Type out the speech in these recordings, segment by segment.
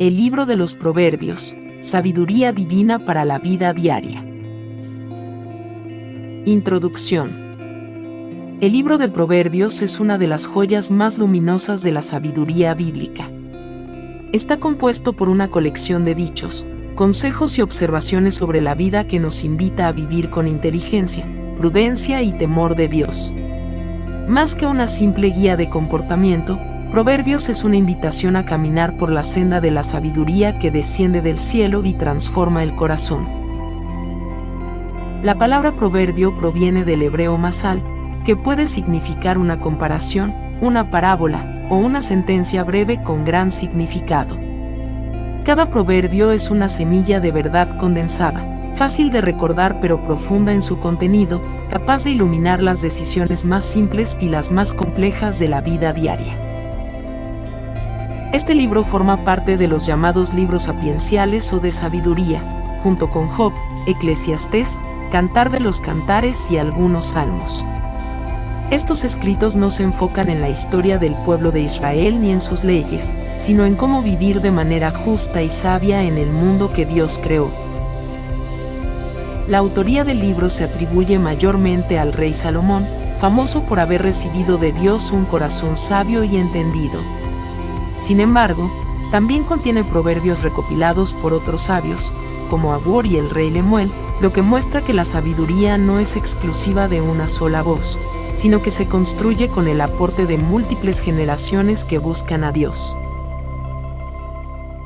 El libro de los Proverbios, sabiduría divina para la vida diaria. Introducción. El libro de Proverbios es una de las joyas más luminosas de la sabiduría bíblica. Está compuesto por una colección de dichos, consejos y observaciones sobre la vida que nos invita a vivir con inteligencia, prudencia y temor de Dios. Más que una simple guía de comportamiento, Proverbios es una invitación a caminar por la senda de la sabiduría que desciende del cielo y transforma el corazón. La palabra proverbio proviene del hebreo masal, que puede significar una comparación, una parábola o una sentencia breve con gran significado. Cada proverbio es una semilla de verdad condensada, fácil de recordar pero profunda en su contenido, capaz de iluminar las decisiones más simples y las más complejas de la vida diaria. Este libro forma parte de los llamados libros sapienciales o de sabiduría, junto con Job, Eclesiastés, Cantar de los Cantares y algunos salmos. Estos escritos no se enfocan en la historia del pueblo de Israel ni en sus leyes, sino en cómo vivir de manera justa y sabia en el mundo que Dios creó. La autoría del libro se atribuye mayormente al rey Salomón, famoso por haber recibido de Dios un corazón sabio y entendido. Sin embargo, también contiene proverbios recopilados por otros sabios, como Agur y el rey Lemuel, lo que muestra que la sabiduría no es exclusiva de una sola voz, sino que se construye con el aporte de múltiples generaciones que buscan a Dios.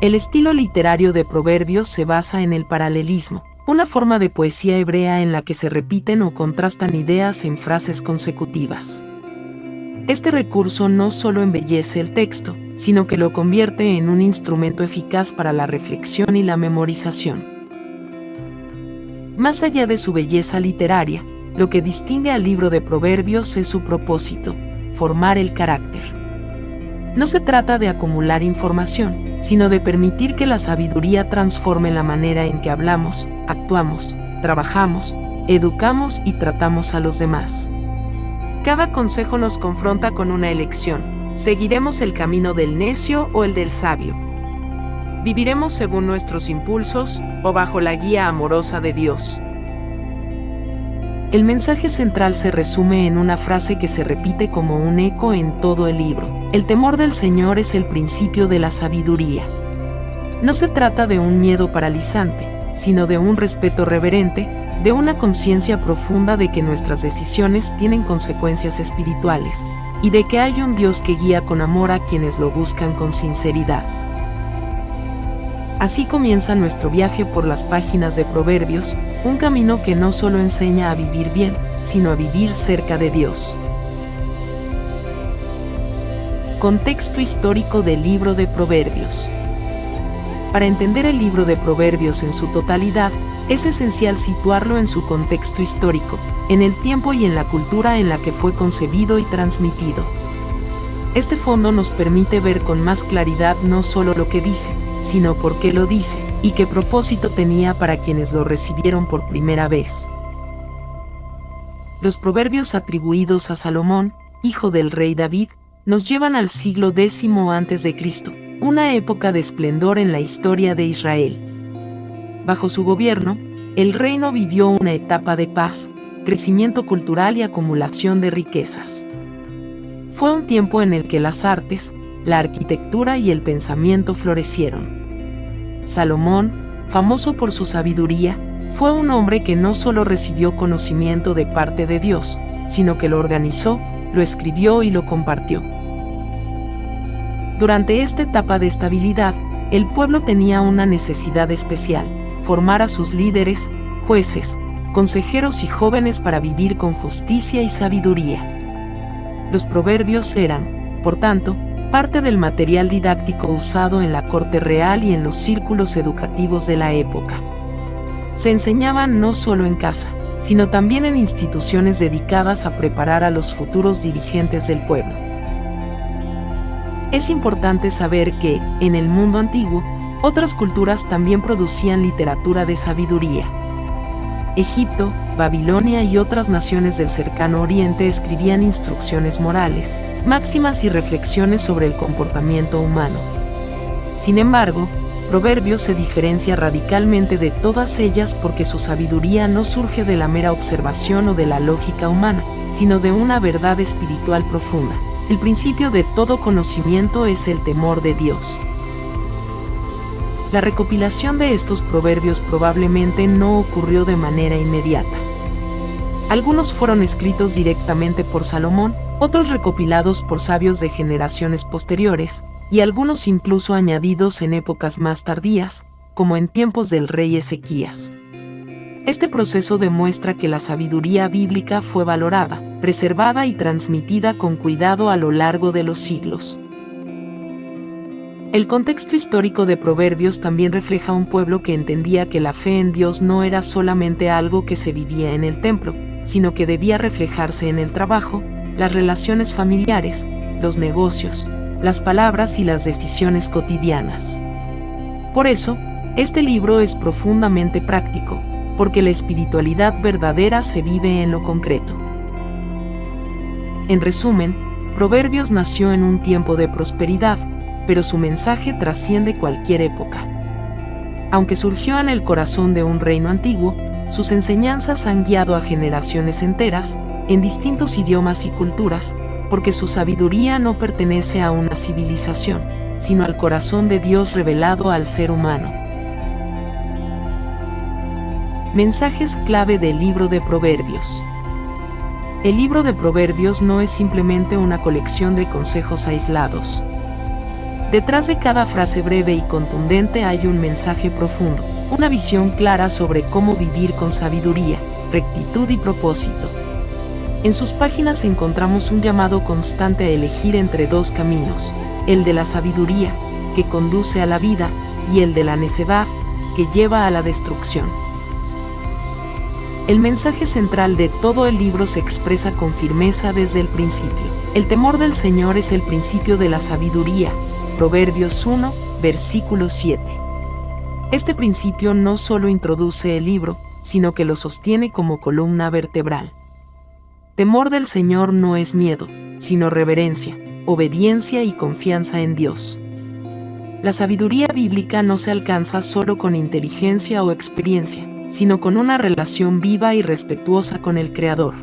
El estilo literario de Proverbios se basa en el paralelismo, una forma de poesía hebrea en la que se repiten o contrastan ideas en frases consecutivas. Este recurso no solo embellece el texto, sino que lo convierte en un instrumento eficaz para la reflexión y la memorización. Más allá de su belleza literaria, lo que distingue al libro de Proverbios es su propósito: formar el carácter. No se trata de acumular información, sino de permitir que la sabiduría transforme la manera en que hablamos, actuamos, trabajamos, educamos y tratamos a los demás. Cada consejo nos confronta con una elección. ¿Seguiremos el camino del necio o el del sabio? ¿Viviremos según nuestros impulsos o bajo la guía amorosa de Dios? El mensaje central se resume en una frase que se repite como un eco en todo el libro: el temor del Señor es el principio de la sabiduría. No se trata de un miedo paralizante, sino de un respeto reverente, de una conciencia profunda de que nuestras decisiones tienen consecuencias espirituales, y de que hay un Dios que guía con amor a quienes lo buscan con sinceridad. Así comienza nuestro viaje por las páginas de Proverbios, un camino que no solo enseña a vivir bien, sino a vivir cerca de Dios. Contexto histórico del libro de Proverbios. Para entender el libro de Proverbios en su totalidad, es esencial situarlo en su contexto histórico, en el tiempo y en la cultura en la que fue concebido y transmitido. Este fondo nos permite ver con más claridad no solo lo que dice, sino por qué lo dice, y qué propósito tenía para quienes lo recibieron por primera vez. Los proverbios atribuidos a Salomón, hijo del rey David, nos llevan al siglo X a.C., una época de esplendor en la historia de Israel. Bajo su gobierno, el reino vivió una etapa de paz, crecimiento cultural y acumulación de riquezas. Fue un tiempo en el que las artes, la arquitectura y el pensamiento florecieron. Salomón, famoso por su sabiduría, fue un hombre que no solo recibió conocimiento de parte de Dios, sino que lo organizó, lo escribió y lo compartió. Durante esta etapa de estabilidad, el pueblo tenía una necesidad especial: formar a sus líderes, jueces, consejeros y jóvenes para vivir con justicia y sabiduría. Los proverbios eran, por tanto, parte del material didáctico usado en la corte real y en los círculos educativos de la época. Se enseñaban no solo en casa, sino también en instituciones dedicadas a preparar a los futuros dirigentes del pueblo. Es importante saber que, en el mundo antiguo, otras culturas también producían literatura de sabiduría. Egipto, Babilonia y otras naciones del cercano Oriente escribían instrucciones morales, máximas y reflexiones sobre el comportamiento humano. Sin embargo, Proverbios se diferencia radicalmente de todas ellas porque su sabiduría no surge de la mera observación o de la lógica humana, sino de una verdad espiritual profunda. El principio de todo conocimiento es el temor de Dios. La recopilación de estos proverbios probablemente no ocurrió de manera inmediata. Algunos fueron escritos directamente por Salomón, otros recopilados por sabios de generaciones posteriores, y algunos incluso añadidos en épocas más tardías, como en tiempos del rey Ezequías. Este proceso demuestra que la sabiduría bíblica fue valorada, preservada y transmitida con cuidado a lo largo de los siglos. El contexto histórico de Proverbios también refleja un pueblo que entendía que la fe en Dios no era solamente algo que se vivía en el templo, sino que debía reflejarse en el trabajo, las relaciones familiares, los negocios, las palabras y las decisiones cotidianas. Por eso, este libro es profundamente práctico, porque la espiritualidad verdadera se vive en lo concreto. En resumen, Proverbios nació en un tiempo de prosperidad, pero su mensaje trasciende cualquier época. Aunque surgió en el corazón de un reino antiguo, sus enseñanzas han guiado a generaciones enteras, en distintos idiomas y culturas, porque su sabiduría no pertenece a una civilización, sino al corazón de Dios revelado al ser humano. Mensajes clave del libro de Proverbios. El libro de Proverbios no es simplemente una colección de consejos aislados. Detrás de cada frase breve y contundente hay un mensaje profundo, una visión clara sobre cómo vivir con sabiduría, rectitud y propósito. En sus páginas encontramos un llamado constante a elegir entre dos caminos, el de la sabiduría, que conduce a la vida, y el de la necedad, que lleva a la destrucción. El mensaje central de todo el libro se expresa con firmeza desde el principio. El temor del Señor es el principio de la sabiduría. Proverbios 1, versículo 7. Este principio no solo introduce el libro, sino que lo sostiene como columna vertebral. Temor del Señor no es miedo, sino reverencia, obediencia y confianza en Dios. La sabiduría bíblica no se alcanza solo con inteligencia o experiencia, sino con una relación viva y respetuosa con el Creador.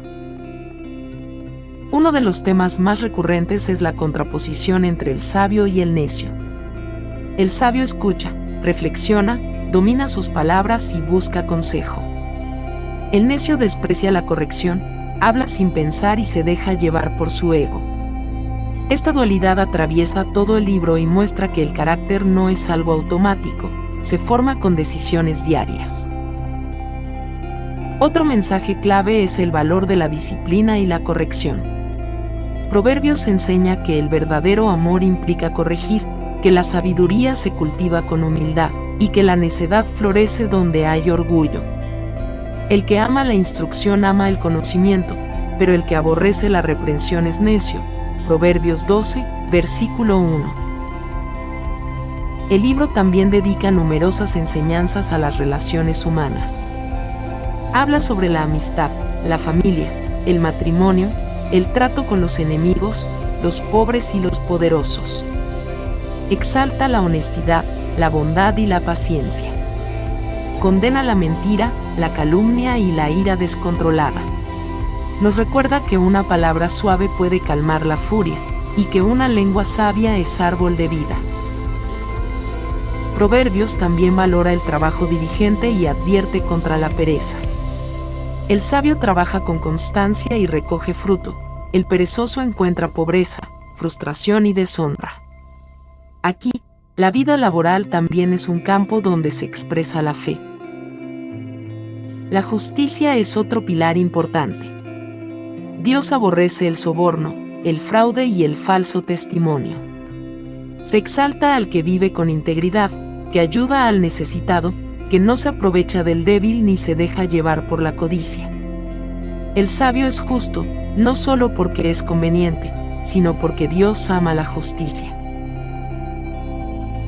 Uno de los temas más recurrentes es la contraposición entre el sabio y el necio. El sabio escucha, reflexiona, domina sus palabras y busca consejo. El necio desprecia la corrección, habla sin pensar y se deja llevar por su ego. Esta dualidad atraviesa todo el libro y muestra que el carácter no es algo automático, se forma con decisiones diarias. Otro mensaje clave es el valor de la disciplina y la corrección. Proverbios enseña que el verdadero amor implica corregir, que la sabiduría se cultiva con humildad, y que la necedad florece donde hay orgullo. El que ama la instrucción ama el conocimiento, pero el que aborrece la reprensión es necio. Proverbios 12, versículo 1. El libro también dedica numerosas enseñanzas a las relaciones humanas. Habla sobre la amistad, la familia, el matrimonio, el trato con los enemigos, los pobres y los poderosos. Exalta la honestidad, la bondad y la paciencia. Condena la mentira, la calumnia y la ira descontrolada. Nos recuerda que una palabra suave puede calmar la furia, y que una lengua sabia es árbol de vida. Proverbios también valora el trabajo diligente y advierte contra la pereza. El sabio trabaja con constancia y recoge fruto. El perezoso encuentra pobreza, frustración y deshonra. Aquí, la vida laboral también es un campo donde se expresa la fe. La justicia es otro pilar importante. Dios aborrece el soborno, el fraude y el falso testimonio. Se exalta al que vive con integridad, que ayuda al necesitado, que no se aprovecha del débil ni se deja llevar por la codicia. El sabio es justo, no solo porque es conveniente, sino porque Dios ama la justicia.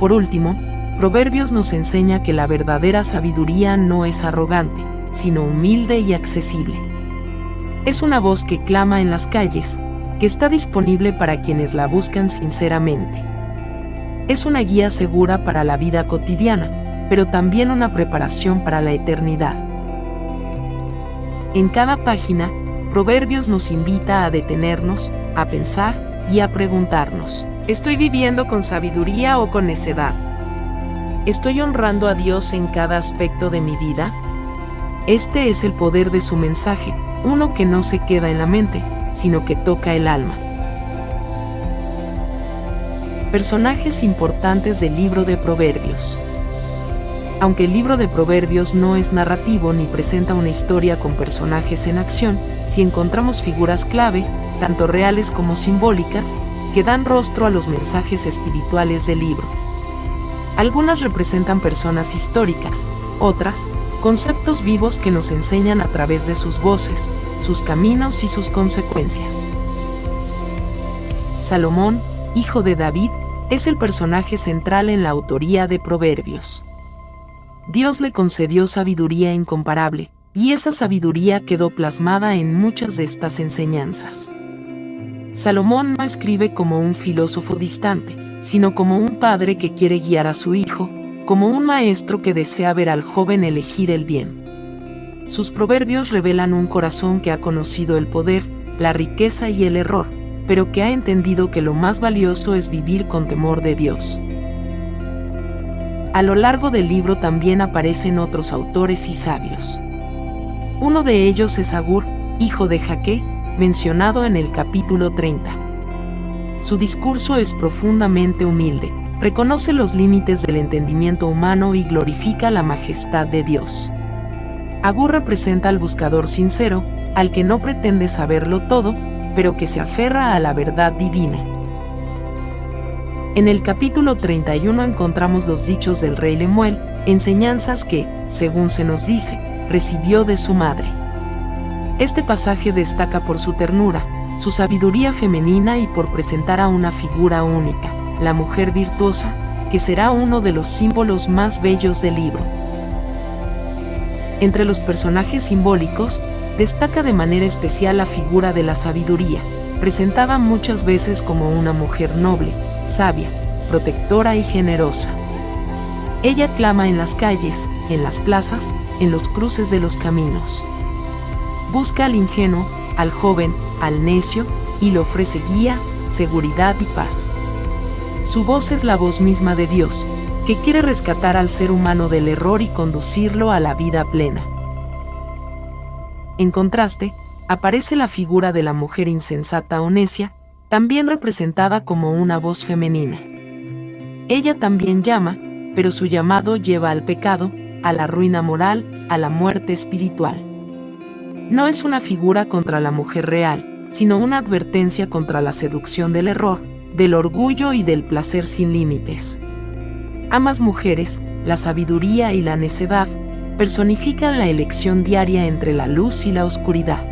Por último, Proverbios nos enseña que la verdadera sabiduría no es arrogante, sino humilde y accesible. Es una voz que clama en las calles, que está disponible para quienes la buscan sinceramente. Es una guía segura para la vida cotidiana, pero también una preparación para la eternidad. En cada página, Proverbios nos invita a detenernos, a pensar y a preguntarnos: ¿estoy viviendo con sabiduría o con necedad? ¿Estoy honrando a Dios en cada aspecto de mi vida? Este es el poder de su mensaje, uno que no se queda en la mente, sino que toca el alma. Personajes importantes del libro de Proverbios. Aunque el libro de Proverbios no es narrativo ni presenta una historia con personajes en acción, sí encontramos figuras clave, tanto reales como simbólicas, que dan rostro a los mensajes espirituales del libro. Algunas representan personas históricas, otras, conceptos vivos que nos enseñan a través de sus voces, sus caminos y sus consecuencias. Salomón, hijo de David, es el personaje central en la autoría de Proverbios. Dios le concedió sabiduría incomparable, y esa sabiduría quedó plasmada en muchas de estas enseñanzas. Salomón no escribe como un filósofo distante, sino como un padre que quiere guiar a su hijo, como un maestro que desea ver al joven elegir el bien. Sus proverbios revelan un corazón que ha conocido el poder, la riqueza y el error, pero que ha entendido que lo más valioso es vivir con temor de Dios. A lo largo del libro también aparecen otros autores y sabios. Uno de ellos es Agur, hijo de Jaque, mencionado en el capítulo 30. Su discurso es profundamente humilde, reconoce los límites del entendimiento humano y glorifica la majestad de Dios. Agur representa al buscador sincero, al que no pretende saberlo todo, pero que se aferra a la verdad divina. En el capítulo 31 encontramos los dichos del rey Lemuel, enseñanzas que, según se nos dice, recibió de su madre. Este pasaje destaca por su ternura, su sabiduría femenina y por presentar a una figura única, la mujer virtuosa, que será uno de los símbolos más bellos del libro. Entre los personajes simbólicos, destaca de manera especial la figura de la sabiduría, presentada muchas veces como una mujer noble, sabia, protectora y generosa. Ella clama en las calles, en las plazas, en los cruces de los caminos. Busca al ingenuo, al joven, al necio, y le ofrece guía, seguridad y paz. Su voz es la voz misma de Dios, que quiere rescatar al ser humano del error y conducirlo a la vida plena. En contraste, aparece la figura de la mujer insensata o necia, también representada como una voz femenina. Ella también llama, pero su llamado lleva al pecado, a la ruina moral, a la muerte espiritual. No es una figura contra la mujer real, sino una advertencia contra la seducción del error, del orgullo y del placer sin límites. Ambas mujeres, la sabiduría y la necedad, personifican la elección diaria entre la luz y la oscuridad.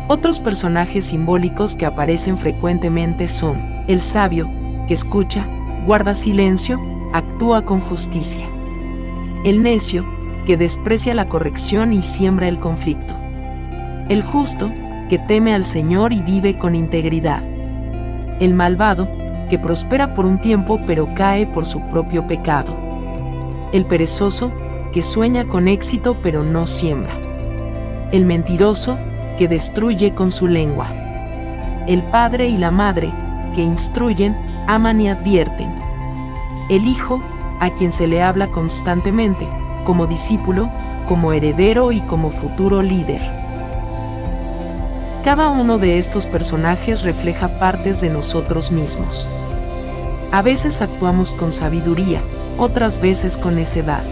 Otros personajes simbólicos que aparecen frecuentemente son el sabio, que escucha, guarda silencio, actúa con justicia. El necio, que desprecia la corrección y siembra el conflicto. El justo, que teme al Señor y vive con integridad. El malvado, que prospera por un tiempo pero cae por su propio pecado. El perezoso, que sueña con éxito pero no siembra. El mentiroso, que destruye con su lengua. El padre y la madre, que instruyen, aman y advierten. El hijo, a quien se le habla constantemente, como discípulo, como heredero y como futuro líder. Cada uno de estos personajes refleja partes de nosotros mismos. A veces actuamos con sabiduría, otras veces con necedad.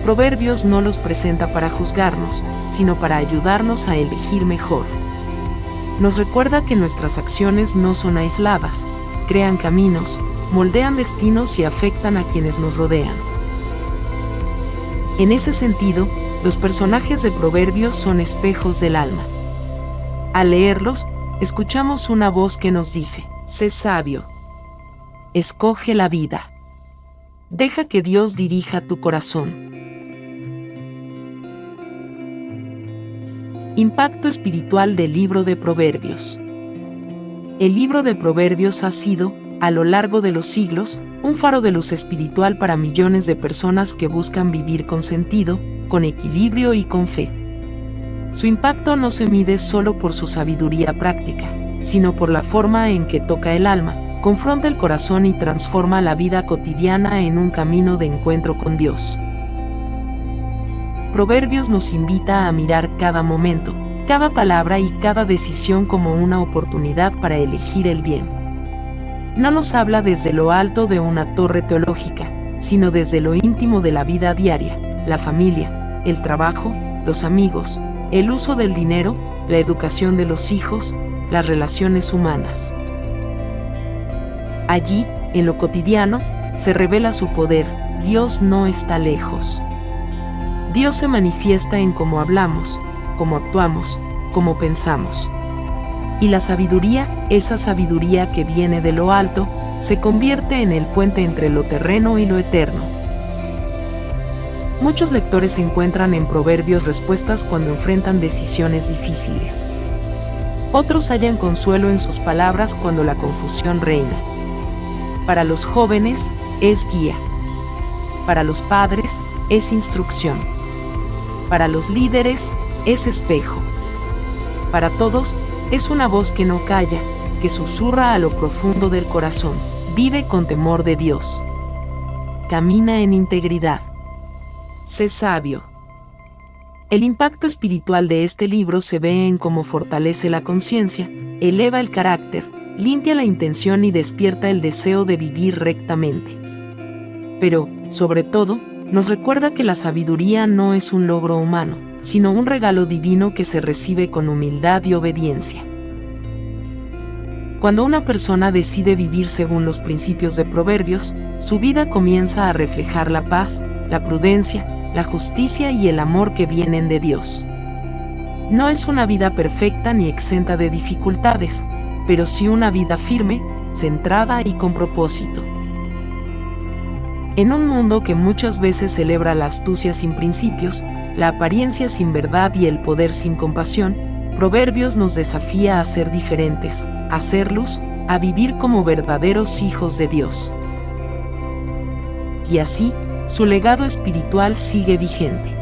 Proverbios no los presenta para juzgarnos, sino para ayudarnos a elegir mejor. Nos recuerda que nuestras acciones no son aisladas, crean caminos, moldean destinos y afectan a quienes nos rodean. En ese sentido, los personajes de Proverbios son espejos del alma. Al leerlos, escuchamos una voz que nos dice: sé sabio. Escoge la vida. Deja que Dios dirija tu corazón. Impacto espiritual del libro de Proverbios. El libro de Proverbios ha sido, a lo largo de los siglos, un faro de luz espiritual para millones de personas que buscan vivir con sentido, con equilibrio y con fe. Su impacto no se mide solo por su sabiduría práctica, sino por la forma en que toca el alma, confronta el corazón y transforma la vida cotidiana en un camino de encuentro con Dios. Proverbios nos invita a mirar cada momento, cada palabra y cada decisión como una oportunidad para elegir el bien. No nos habla desde lo alto de una torre teológica, sino desde lo íntimo de la vida diaria, la familia, el trabajo, los amigos, el uso del dinero, la educación de los hijos, las relaciones humanas. Allí, en lo cotidiano, se revela su poder. Dios no está lejos. Dios se manifiesta en cómo hablamos, cómo actuamos, cómo pensamos. Y la sabiduría, esa sabiduría que viene de lo alto, se convierte en el puente entre lo terreno y lo eterno. Muchos lectores encuentran en Proverbios respuestas cuando enfrentan decisiones difíciles. Otros hallan consuelo en sus palabras cuando la confusión reina. Para los jóvenes, es guía. Para los padres, es instrucción. Para los líderes, es espejo. Para todos, es una voz que no calla, que susurra a lo profundo del corazón. Vive con temor de Dios. Camina en integridad. Sé sabio. El impacto espiritual de este libro se ve en cómo fortalece la conciencia, eleva el carácter, limpia la intención y despierta el deseo de vivir rectamente. Pero, sobre todo, nos recuerda que la sabiduría no es un logro humano, sino un regalo divino que se recibe con humildad y obediencia. Cuando una persona decide vivir según los principios de Proverbios, su vida comienza a reflejar la paz, la prudencia, la justicia y el amor que vienen de Dios. No es una vida perfecta ni exenta de dificultades, pero sí una vida firme, centrada y con propósito. En un mundo que muchas veces celebra la astucia sin principios, la apariencia sin verdad y el poder sin compasión, Proverbios nos desafía a ser diferentes, a ser luz, a vivir como verdaderos hijos de Dios. Y así, su legado espiritual sigue vigente.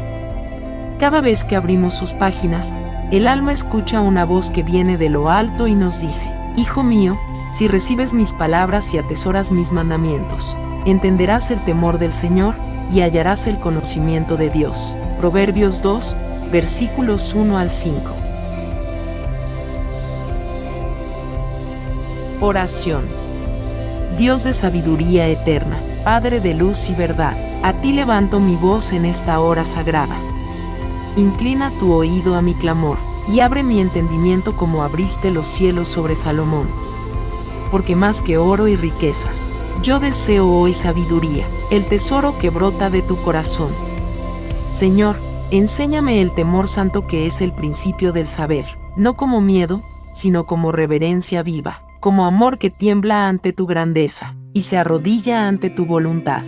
Cada vez que abrimos sus páginas, el alma escucha una voz que viene de lo alto y nos dice: Hijo mío, si recibes mis palabras y atesoras mis mandamientos, entenderás el temor del Señor y hallarás el conocimiento de Dios. Proverbios 2, versículos 1 al 5. Oración. Dios de sabiduría eterna, Padre de luz y verdad, a ti levanto mi voz en esta hora sagrada. Inclina tu oído a mi clamor, y abre mi entendimiento como abriste los cielos sobre Salomón. Porque más que oro y riquezas, yo deseo hoy sabiduría, el tesoro que brota de tu corazón. Señor, enséñame el temor santo que es el principio del saber, no como miedo, sino como reverencia viva, como amor que tiembla ante tu grandeza, y se arrodilla ante tu voluntad.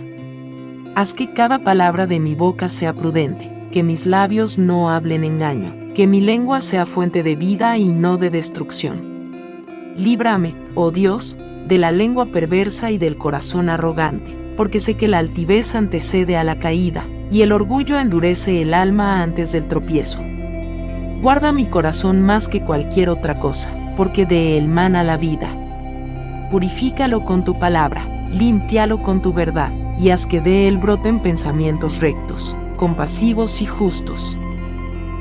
Haz que cada palabra de mi boca sea prudente, que mis labios no hablen engaño, que mi lengua sea fuente de vida y no de destrucción. Líbrame, oh Dios, de la lengua perversa y del corazón arrogante, porque sé que la altivez antecede a la caída, y el orgullo endurece el alma antes del tropiezo. Guarda mi corazón más que cualquier otra cosa, porque de él mana la vida. Purifícalo con tu palabra, límpialo con tu verdad, y haz que de él broten pensamientos rectos, compasivos y justos.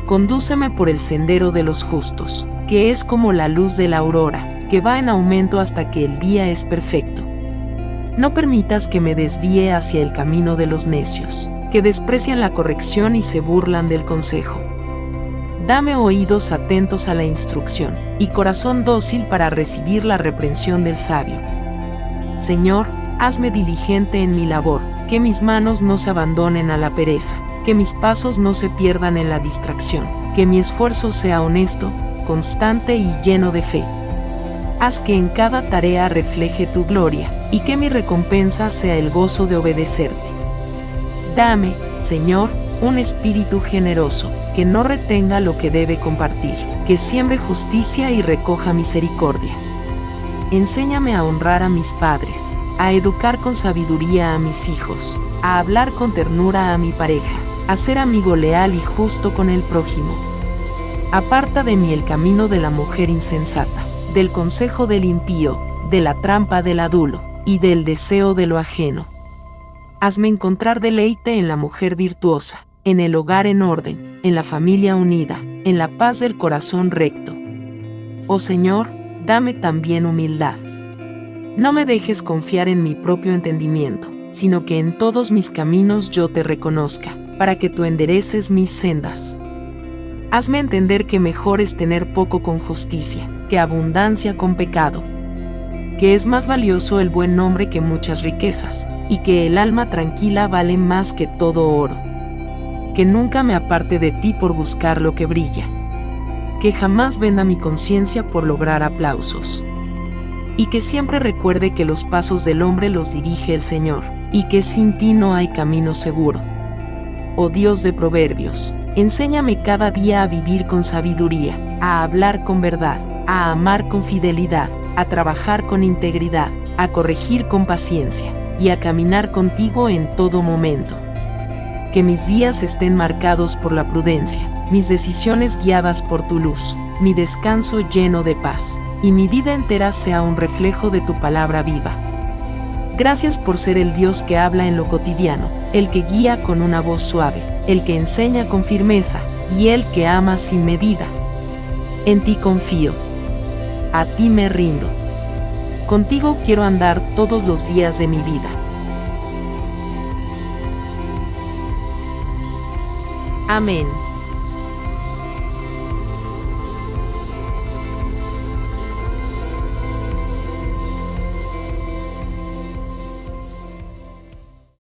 Condúceme por el sendero de los justos, que es como la luz de la aurora, que va en aumento hasta que el día es perfecto. No permitas que me desvíe hacia el camino de los necios, que desprecian la corrección y se burlan del consejo. Dame oídos atentos a la instrucción, y corazón dócil para recibir la reprensión del sabio. Señor, hazme diligente en mi labor, que mis manos no se abandonen a la pereza, que mis pasos no se pierdan en la distracción, que mi esfuerzo sea honesto, constante y lleno de fe. Haz que en cada tarea refleje tu gloria, y que mi recompensa sea el gozo de obedecerte. Dame, Señor, un espíritu generoso, que no retenga lo que debe compartir, que siembre justicia y recoja misericordia. enséñame a honrar a mis padres, a educar con sabiduría a mis hijos, a hablar con ternura a mi pareja, a ser amigo leal y justo con el prójimo. Aparta de mí el camino de la mujer insensata, del consejo del impío, de la trampa del adulo, y del deseo de lo ajeno. Hazme encontrar deleite en la mujer virtuosa, en el hogar en orden, en la familia unida, en la paz del corazón recto. Oh Señor, dame también humildad. No me dejes confiar en mi propio entendimiento, sino que en todos mis caminos yo te reconozca, para que tú endereces mis sendas. Hazme entender que mejor es tener poco con justicia, que abundancia con pecado. Que es más valioso el buen nombre que muchas riquezas, y que el alma tranquila vale más que todo oro. Que nunca me aparte de ti por buscar lo que brilla. Que jamás venda mi conciencia por lograr aplausos. Y que siempre recuerde que los pasos del hombre los dirige el Señor, y que sin ti no hay camino seguro. Oh Dios de proverbios, enséñame cada día a vivir con sabiduría, a hablar con verdad, a amar con fidelidad, a trabajar con integridad, a corregir con paciencia, y a caminar contigo en todo momento. Que mis días estén marcados por la prudencia, mis decisiones guiadas por tu luz, mi descanso lleno de paz, y mi vida entera sea un reflejo de tu palabra viva. Gracias por ser el Dios que habla en lo cotidiano, el que guía con una voz suave, el que enseña con firmeza, y el que ama sin medida. En ti confío. A ti me rindo. Contigo quiero andar todos los días de mi vida. Amén.